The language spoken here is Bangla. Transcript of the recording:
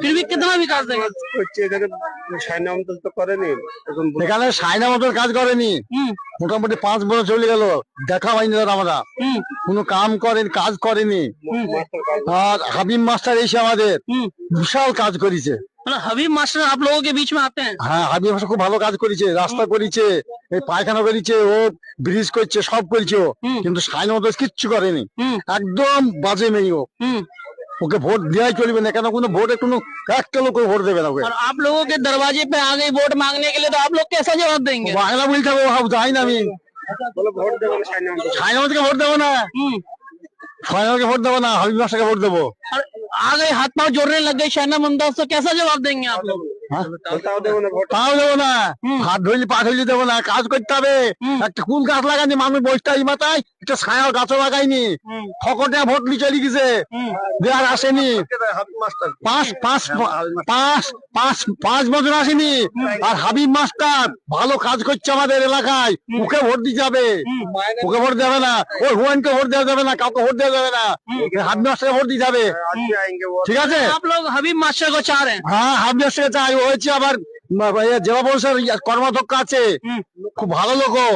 फिर भी कितना विकास देंगे? তো করেনি এখন এখানে সাইনা মতো কাজ করেনি, মোটামুটি 5 বছর চলে গেল, দেখা হয়নি দাদা আমরা, কোনো কাম করেনি, কাজ করেনি। আর হাবিব মাস্টার এসে আমাদের বিশাল কাজ করেছে। मतलब हबीब मास्टर आप लोगों के बीच में आते हैं? হ্যাঁ, হাবিব মাস্টার খুব ভালো কাজ করেছে, রাস্তা করেছে, এই পায়খানা করেছে, ও ব্রিজ করছে, সব করেছে ও, কিন্তু সাইনা মতো কিচ্ছু করেনি, একদম বাজে মেয়ে ও। ওকে ভোট দেওয়াই চলবে না, কেন কোনো ভোটে কোনো একটা লোক ভোট দেবে না ওকে। और आप लोगों के दरवाजे पे आ गई वोट मांगने के लिए, तो आप लोग कैसा जवाब देंगे? বাংলা বলতে হবে, ও যাই না আমি ভোট দেবো না সাইনা মতোকে ভোট দেবো না, সাইনাকে ভোট দেবো না, হাবিব মাস্টারকে ভোট দেবো। और आ गए हाथ पांव जोड़ने लग गए शायना मुमताज, तो कैसा जवाब देंगे आप लोग? তাও দেবো না ভোট তাও দেবো না, হাত ধরলি পা ধরলি দেবো না, কাজ করতে হবে। একটা কুল গাছ লাগানি, মানুষ বসটা এই মাথায় একটা ছায়া গাছও লাগাইনি, ফকটে ভোট নিয়ে চলে গেছে, দেওয়ার আসেনি, পাঁচ পাঁচ পাঁচ পাঁচ 5 বছর আসেনি। আর হাবিব মাস্টার ভালো কাজ করছে আমাদের এলাকায়, ওকে ভোট দিতে হবে, ওকে ভোট দেবে না, ওই হুয়ানকে ভোট দেওয়া যাবে না, কাউকে ভোট দেওয়া যাবে না, হাবিব মাস্টারকে ভোট দিতে হবে, ঠিক আছে? आप लोग हबीब मास्टर को चाह रहे हैं? হ্যাঁ, হাবিব মাস্টারকে চাই, ও হচ্ছে আবার জেলা পরিষদের কর্মাধ্যক্ষ আছে, খুব ভালো লোক ও।